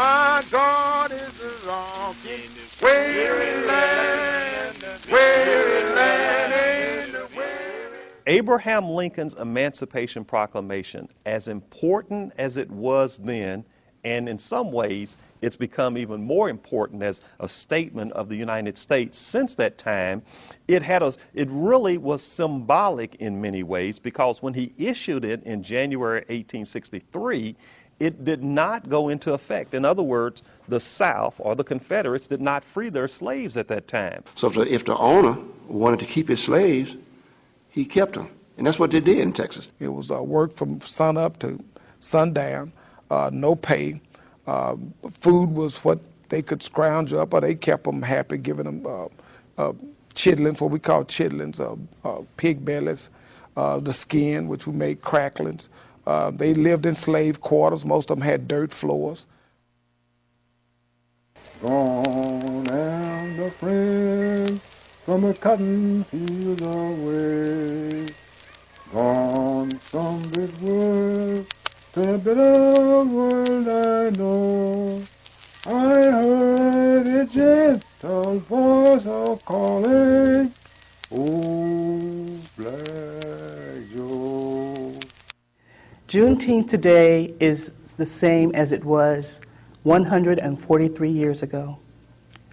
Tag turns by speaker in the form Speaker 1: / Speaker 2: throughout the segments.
Speaker 1: My God is a rock in the weary land, weary land, in the weary.
Speaker 2: Abraham Lincoln's Emancipation Proclamation, as important as it was then, and in some ways it's become even more important as a statement of the United States since that time, it really was symbolic in many ways, because when he issued it in January 1863, it did not go into effect. In other words, the South or the Confederates did not free their slaves at that time.
Speaker 3: So if the owner wanted to keep his slaves, he kept them. And that's what they did in Texas.
Speaker 4: It was work from sun up to sundown, no pay. Food was what they could scrounge up, or they kept them happy, giving them chitlins, what we call chitlins, pig bellies, the skin, which we made cracklings. They lived in slave quarters. Most of them had dirt floors.
Speaker 5: Gone am the friends from the cotton fields away. Gone from this world to a better world I know. I heard a gentle voice of calling, oh, Black Joe.
Speaker 6: Juneteenth today is the same as it was 143 years ago.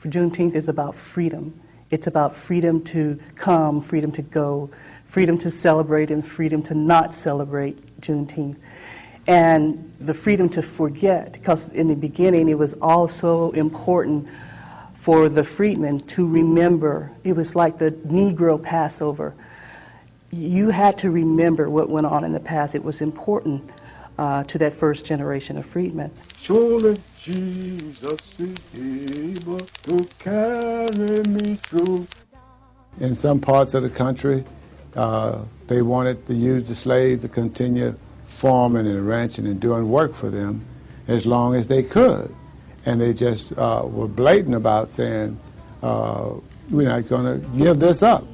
Speaker 6: Juneteenth is about freedom. It's about freedom to come, freedom to go, freedom to celebrate, and freedom to not celebrate Juneteenth. And the freedom to forget, because in the beginning it was also important for the freedmen to remember. It was like the Negro Passover. You had to remember what went on in the past. It was important to that first generation of freedmen.
Speaker 5: Surely Jesus is able to carry me through.
Speaker 7: In some parts of the country, they wanted to use the slaves to continue farming and ranching and doing work for them as long as they could. And they just were blatant about saying, we're not going to give this up.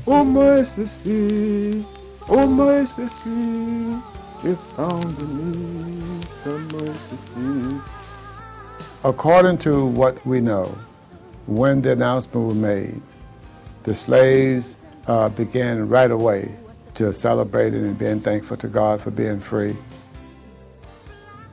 Speaker 5: Oh, mercy, if found in me some mercy.
Speaker 7: According to what we know, when the announcement was made, the slaves began right away to celebrate it and being thankful to God for being free.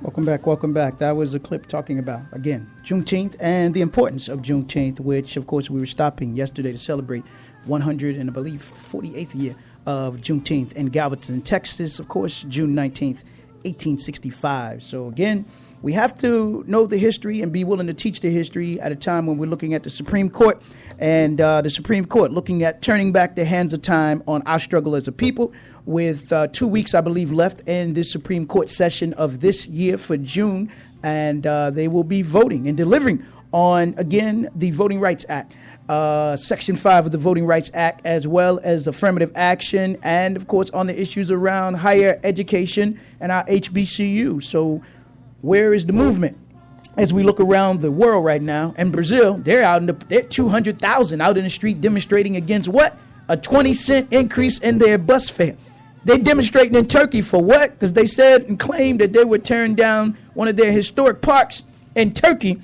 Speaker 8: Welcome back. That was a clip talking about, again, Juneteenth and the importance of Juneteenth, which, of course, we were stopping yesterday to celebrate 148th year of Juneteenth in Galveston, Texas, of course, June 19th, 1865. So, again, we have to know the history and be willing to teach the history at a time when we're looking at the Supreme Court and the Supreme Court looking at turning back the hands of time on our struggle as a people, with 2 weeks, I believe, left in this Supreme Court session of this year for June. And they will be voting and delivering on, again, the Voting Rights Act. Section 5 of the Voting Rights Act, as well as affirmative action, and, of course, on the issues around higher education and our HBCU. So where is the movement? As we look around the world right now, in Brazil, they're 200,000 out in the street demonstrating against what? A 20-cent increase in their bus fare. They're demonstrating in Turkey for what? Because they said and claimed that they would turn down one of their historic parks in Turkey.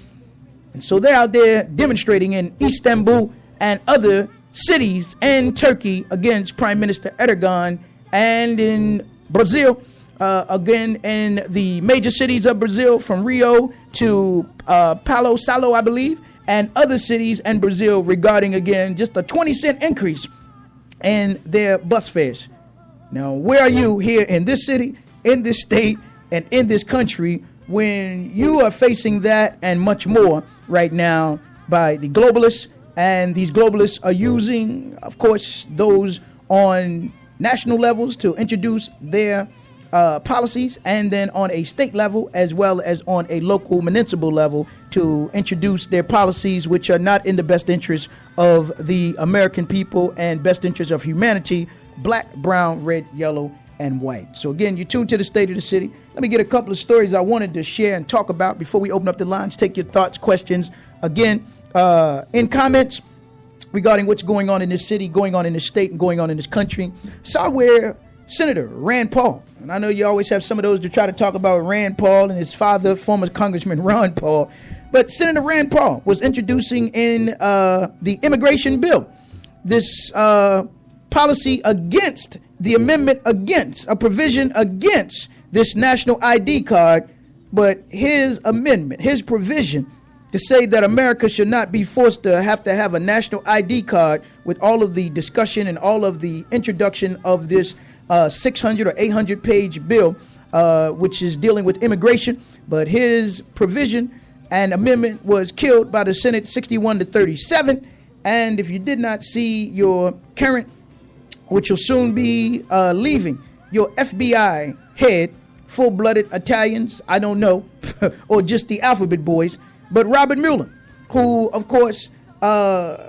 Speaker 8: And so they're out there demonstrating in Istanbul and other cities in Turkey against Prime Minister Erdogan, and in Brazil, again, in the major cities of Brazil, from Rio to Palo Salo, I believe, and other cities in Brazil, regarding, again, just a 20-cent increase in their bus fares. Now, where are you here in this city, in this state, and in this country when you are facing that and much more right now by the globalists? And these globalists are using, of course, those on national levels to introduce their policies, and then on a state level as well as on a local municipal level to introduce their policies, which are not in the best interest of the American people and best interest of humanity, black, brown, red, yellow, and white. So again, you're tuned to the State of the City. Let me get a couple of stories I wanted to share and talk about before we open up the lines. Take your thoughts, questions, again, in comments regarding what's going on in this city, going on in this state, and going on in this country. Saw where Senator Rand Paul, And I know you always have some of those to try to talk about Rand Paul and his father, former Congressman Ron Paul. But Senator Rand Paul was introducing in the immigration bill this policy against the amendment against a provision against this national ID card. But his amendment, his provision to say that America should not be forced to have a national ID card with all of the discussion and all of the introduction of this 600 or 800 page bill, which is dealing with immigration. But his provision and amendment was killed by the Senate 61-37. And if you did not see your current, which will soon be leaving, your FBI head, full-blooded Italians, I don't know, or just the alphabet boys, but Robert Mueller, who, of course,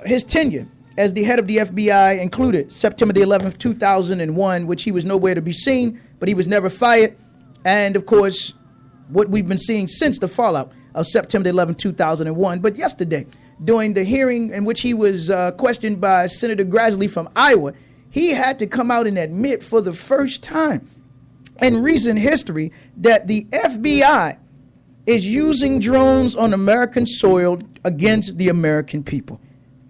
Speaker 8: his tenure as the head of the FBI included September the 11th, 2001, which he was nowhere to be seen, but he was never fired. And, of course, what we've been seeing since the fallout of September the 11th, 2001. But yesterday, during the hearing in which he was questioned by Senator Grassley from Iowa, he had to come out and admit for the first time in recent history that the FBI is using drones on American soil against the American people.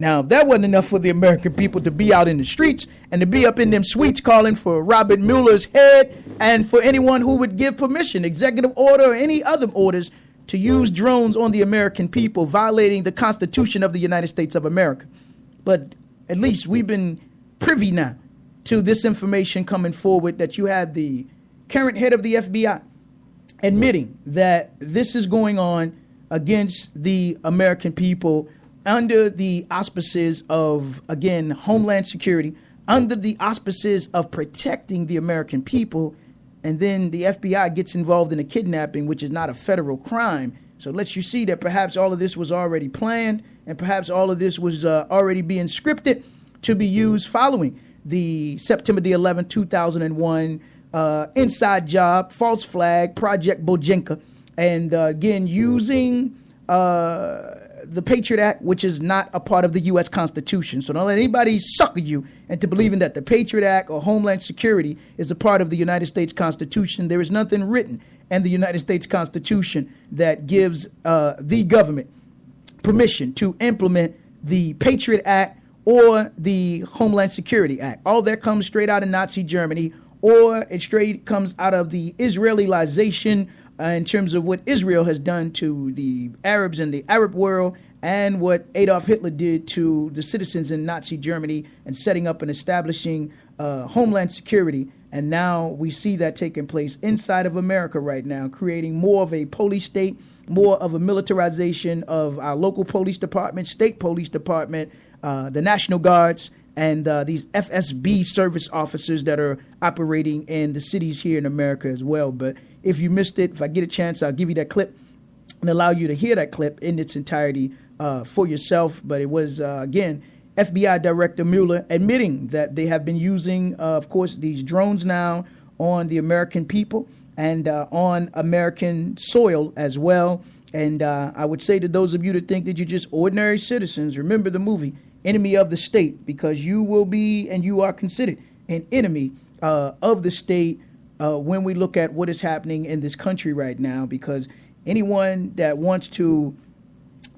Speaker 8: Now, if that wasn't enough for the American people to be out in the streets and to be up in them suites calling for Robert Mueller's head and for anyone who would give permission, executive order or any other orders to use drones on the American people, violating the Constitution of the United States of America. But at least we've been privy now to this information coming forward that you have the current head of the FBI admitting that this is going on against the American people under the auspices of, again, Homeland Security, under the auspices of protecting the American people. And then the FBI gets involved in a kidnapping, which is not a federal crime. So it lets you see that perhaps all of this was already planned and perhaps all of this was already being scripted to be used following the September the 11th, 2001 inside job, false flag, Project Bojinka, and again, using the Patriot Act, which is not a part of the U.S. Constitution. So don't let anybody sucker you into believing that the Patriot Act or Homeland Security is a part of the United States Constitution. There is nothing written in the United States Constitution that gives the government permission to implement the Patriot Act or the Homeland Security Act. All that comes straight out of Nazi Germany, or it straight comes out of the Israelization in terms of what Israel has done to the Arabs in the Arab world and what Adolf Hitler did to the citizens in Nazi Germany and setting up and establishing Homeland Security. And now we see that taking place inside of America right now, creating more of a police state, more of a militarization of our local police department, state police department, the National Guards, and these FSB service officers that are operating in the cities here in America as well. But if you missed it, if I get a chance, I'll give you that clip and allow you to hear that clip in its entirety for yourself. But it was, again, FBI Director Mueller admitting that they have been using, of course, these drones now on the American people and on American soil as well. And I would say to those of you that think that you're just ordinary citizens, remember the movie Enemy of the State, because you will be and you are considered an enemy of the state when we look at what is happening in this country right now. Because anyone that wants to,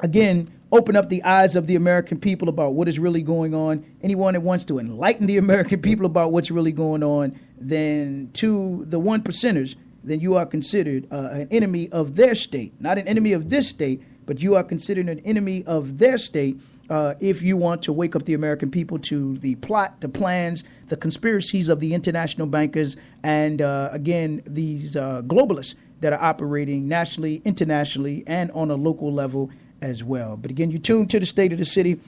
Speaker 8: again, open up the eyes of the American people about what is really going on, anyone that wants to enlighten the American people about what's really going on, then to the 1%ers, then you are considered an enemy of their state. Not an enemy of this state, but you are considered an enemy of their state if you want to wake up the American people to the plot, the plans, the conspiracies of the international bankers, and again, these globalists that are operating nationally, internationally, and on a local level as well. But again, you tune to the State of the City.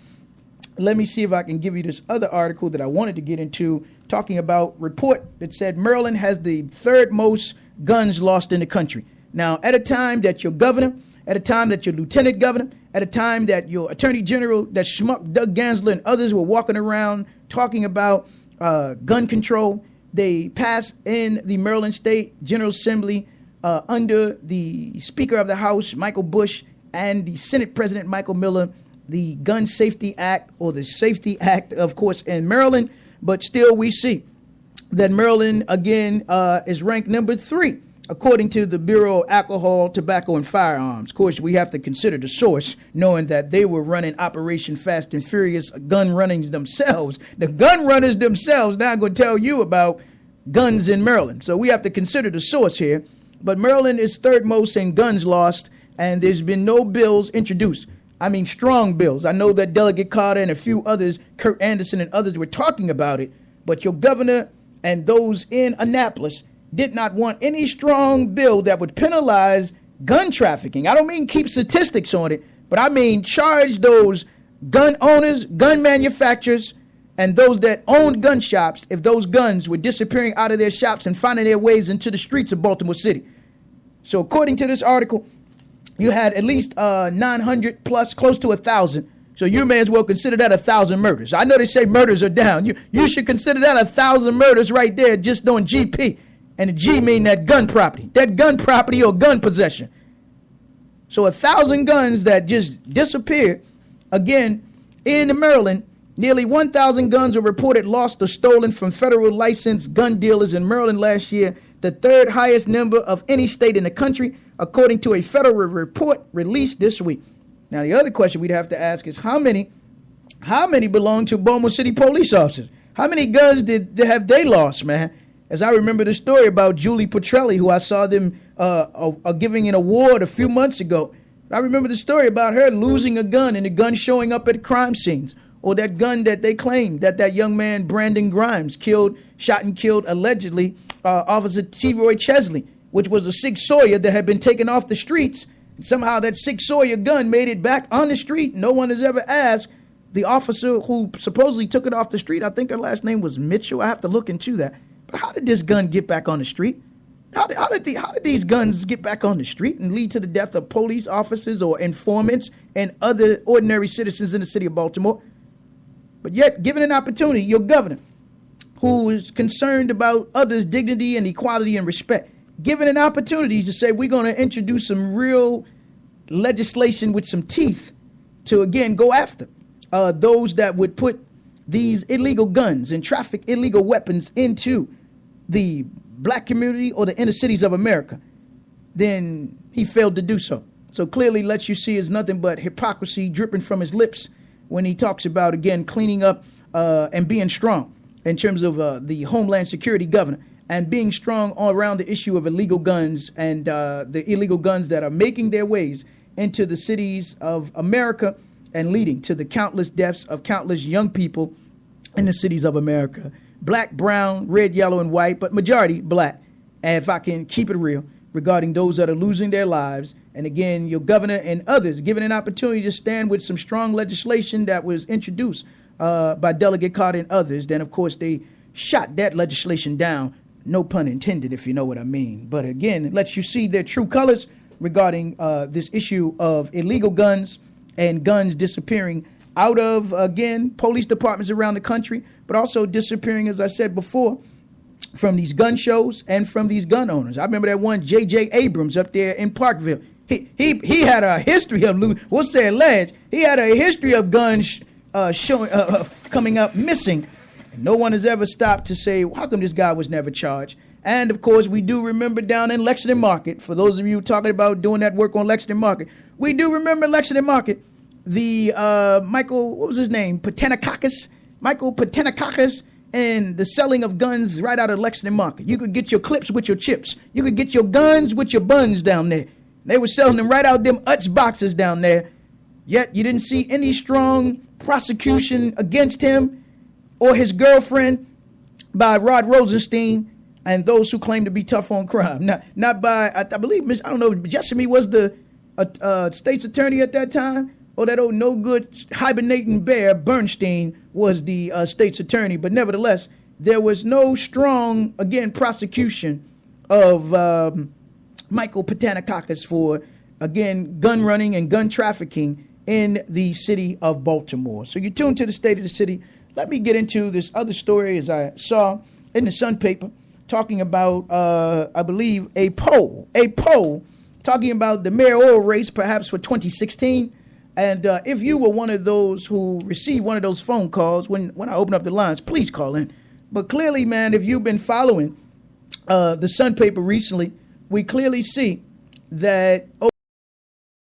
Speaker 8: Let me see if I can give you this other article that I wanted to get into, talking about report that said Maryland has the third most guns lost in the country. Now, at a time that your governor, at a time that your lieutenant governor, at a time that your attorney general, that schmuck Doug Gansler and others were walking around talking about gun control, they passed in the Maryland State General Assembly under the Speaker of the House, Michael Bush, and the Senate President Michael Miller, the Gun Safety Act, or the Safety Act, of course, in Maryland. But still we see that Maryland, again, is ranked number 3, according to the Bureau of Alcohol, Tobacco, and Firearms. Of course, we have to consider the source, knowing that they were running Operation Fast and Furious gun runnings themselves. The gun runners themselves now going to tell you about guns in Maryland. So we have to consider the source here. But Maryland is third most in guns lost, and there's been no bills introduced. I mean, strong bills. I know that Delegate Carter and a few others, Kurt Anderson and others, were talking about it, but your governor and those in Annapolis did not want any strong bill that would penalize gun trafficking. I don't mean keep statistics on it, but I mean charge those gun owners, gun manufacturers, and those that owned gun shops if those guns were disappearing out of their shops and finding their ways into the streets of Baltimore City. So according to this article, you had at least 900 plus, close to 1,000. So you may as well consider that 1,000 murders. I know they say murders are down. You should consider that 1,000 murders right there just on GP. And the G mean that gun property or gun possession. So 1,000 guns that just disappeared. Again, in Maryland, nearly 1,000 guns were reported lost or stolen from federal licensed gun dealers in Maryland last year, the third highest number of any state in the country, according to a federal report released this week. Now, the other question we'd have to ask is how many belong to Baltimore City police officers? How many guns have they lost, man? As I remember the story about Julie Petrelli, who I saw them giving an award a few months ago. I remember the story about her losing a gun and the gun showing up at crime scenes. Or that gun that they claimed that young man, Brandon Grimes, shot and killed, allegedly, Officer T. Roy Chesley, which was a Sig Sauer that had been taken off the streets. And somehow that Sig Sauer gun made it back on the street. No one has ever asked the officer who supposedly took it off the street. I think her last name was Mitchell. I have to look into that. But how did this gun get back on the street? How did these guns get back on the street and lead to the death of police officers or informants and other ordinary citizens in the city of Baltimore? But yet, given an opportunity, your governor, who is concerned about others' dignity and equality and respect, given an opportunity to say we're going to introduce some real legislation with some teeth to, again, go after those that would put these illegal guns and traffic illegal weapons into the black community or the inner cities of America, then he failed to do so. So clearly lets you see is nothing but hypocrisy dripping from his lips when he talks about, again, cleaning up and being strong in terms of the Homeland Security governor and being strong all around the issue of illegal guns and the illegal guns that are making their ways into the cities of America and leading to the countless deaths of countless young people in the cities of America. Black, brown, red, yellow, and white, but majority black. And if I can keep it real, regarding those that are losing their lives. And again, your governor and others given an opportunity to stand with some strong legislation that was introduced by Delegate Carter and others. Then, of course, they shot that legislation down. No pun intended, if you know what I mean. But again, it lets you see their true colors regarding this issue of illegal guns and guns disappearing out of, again, police departments around the country, but also disappearing, as I said before, from these gun shows and from these gun owners. I remember that one J.J. Abrams up there in Parkville. He had a history of, we'll say alleged, he had a history of guns coming up missing. And no one has ever stopped to say, how come this guy was never charged? And, of course, we do remember down in Lexington Market, for those of you talking about doing that work on Lexington Market, we do remember Lexington Market, the Michael, what was his name? Michael Patenakakis, and the selling of guns right out of Lexington Market. You could get your clips with your chips. You could get your guns with your buns down there. They were selling them right out them Utz boxes down there. Yet you didn't see any strong prosecution against him or his girlfriend by Rod Rosenstein and those who claim to be tough on crime. Not by, I believe, I don't know, Jessamy was the state's attorney at that time. Or that old no-good hibernating bear, Bernstein, was the state's attorney. But nevertheless, there was no strong, again, prosecution of Michael Patenakakis for, again, gun running and gun trafficking in the city of Baltimore. So you tune to the State of the City. Let me get into this other story, as I saw in the Sun paper, talking about, I believe, a poll talking about the mayoral race, perhaps for 2016. And if you were one of those who received one of those phone calls when I open up the lines, please call in. But clearly, man, if you've been following the Sun paper recently, we clearly see that